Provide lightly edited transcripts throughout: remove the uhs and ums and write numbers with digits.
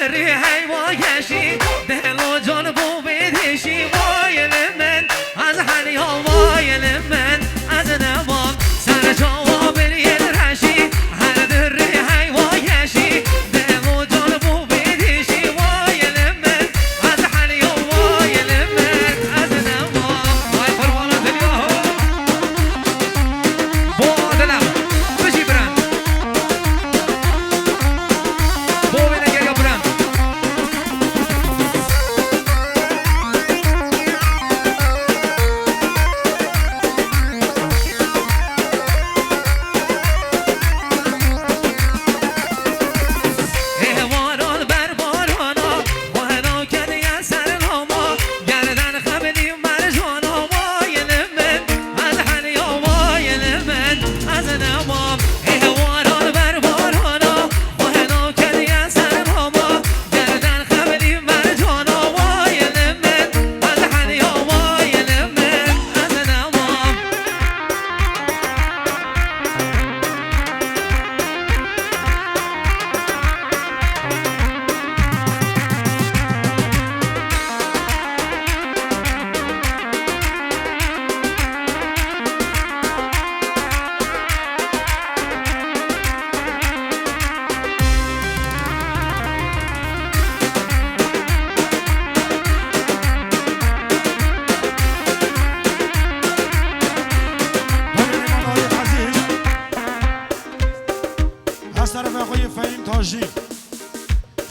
دری هیوا کشی دل و جان بو بدهشی وایل من از حنیا وایل من از نمام سر جوا بریل رشی هر دری هیوا کشی دل و جان بو بدهشی وایل من از حنیا وایل من از نمام وای قربان دنیا با دلم بشی برم بو بینه یا برم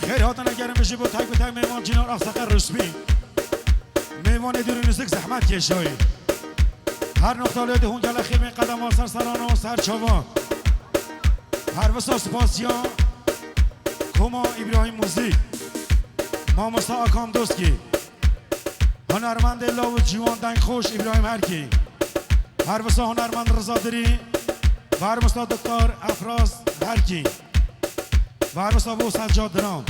خیلی هاتن اگرم بشه با تک به تک میوان جنار افسقر رسمی میوان دورینوزک زحمت کشایی هر نقطه آلیت هونگل خیلی من قدم ها سر سران و سر چاوان هر وسا سپاسیان کما ابراهیم موزی ماموستا آکام دوسکی هنرمند لاو جوان دنگ خوش ابراهیم هرکی هر وسا هنرمند رضادری و هر وسا دکتر افراز هرکی و هر وسا بو سجاد درام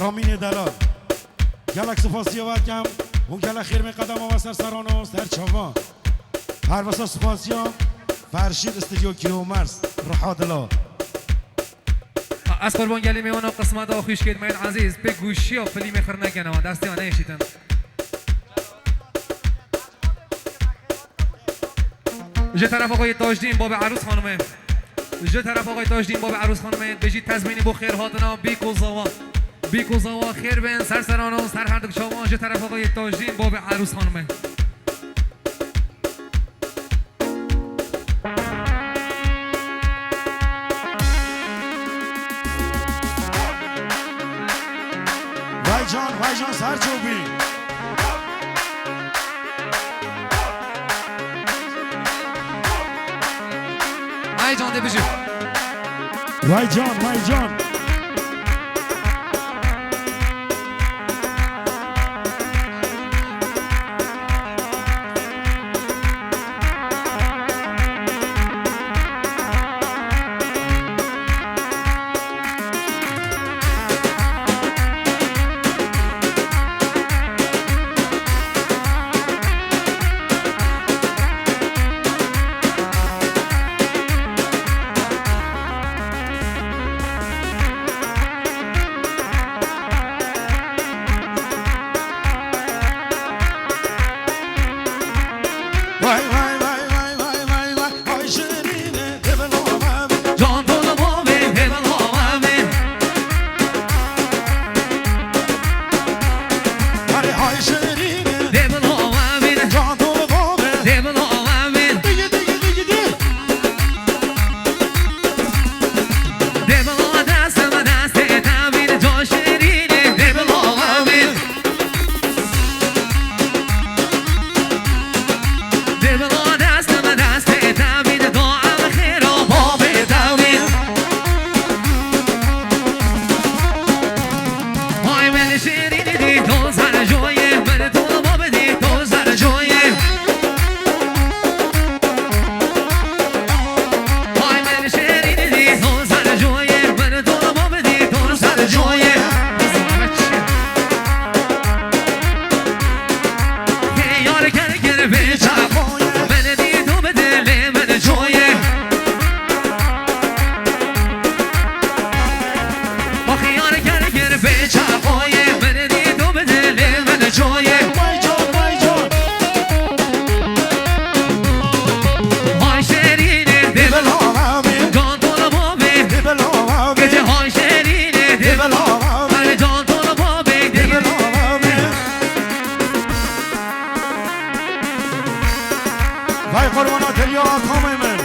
رامین دلال گلک سپاسیان کم اون گلک خیر می قدم ها و سر سران و سر چاوان هر وسا سپاسیان فرشید استودیو کیومرس رحادلا از قربان گلی میوانم قسمت آخویش که من عزیز به گوشی و فیلم خر نکنم دستی من نیشیدن جه طرف آقای تاجدین باب عروس خانمه جه طرف آقای تاجدین باب عروس خانمه بجید تزمینی بو خیر هاتنا بیکو زوا خیر بین سر سران و سر هر دک شما جه طرف آقای تاجدین باب عروس خانمه وای جان سر چوبی وای جان ده بجی وای جان های قربانات یا آقام من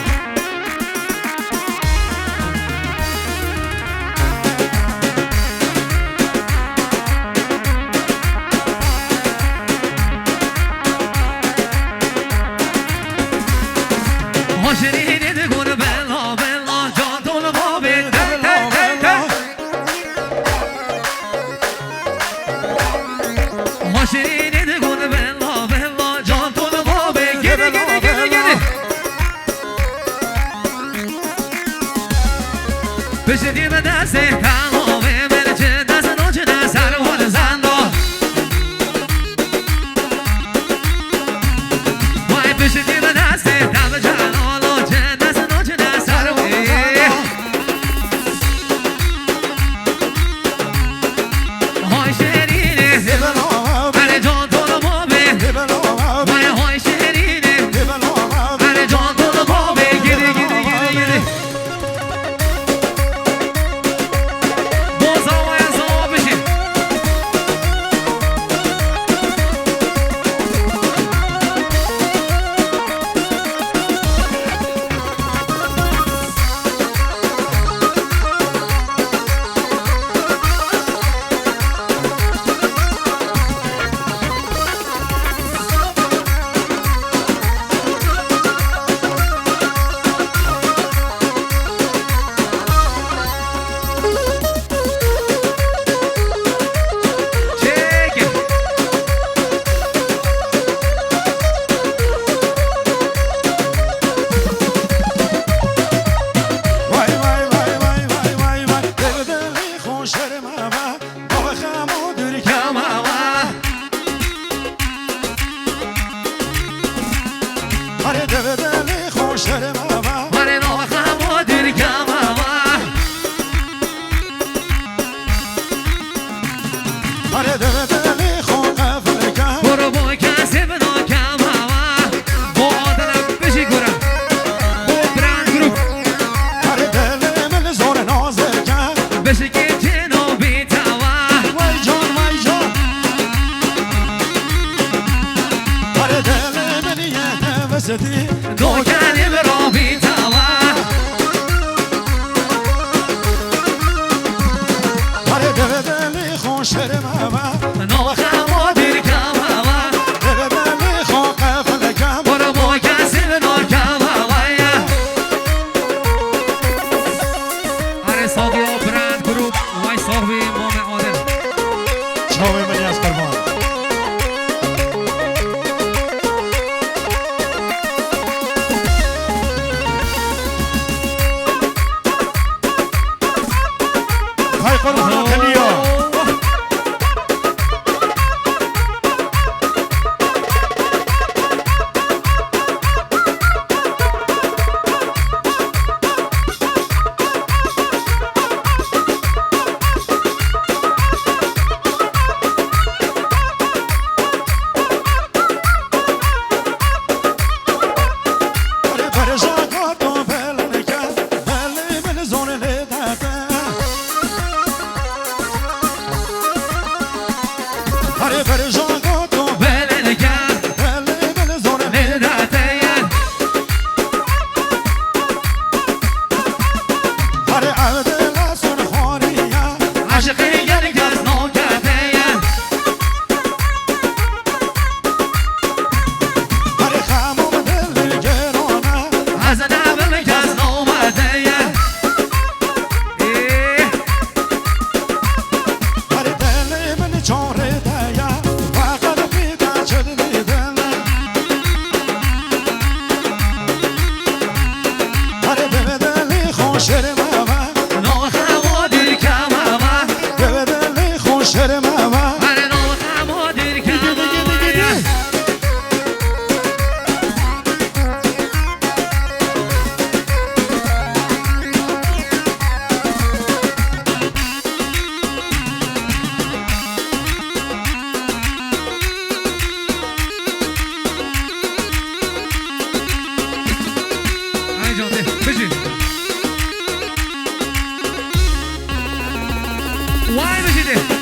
شیرینی دگون بلا بلا جان طول بابی شیرینی دگون بلا بلا جان طول بابی گیری گیری گیری گیری بشدی به دست کلامه من چه دست نو چه دست سر حال زندا وای بشدی به دست دم جلال Why was it?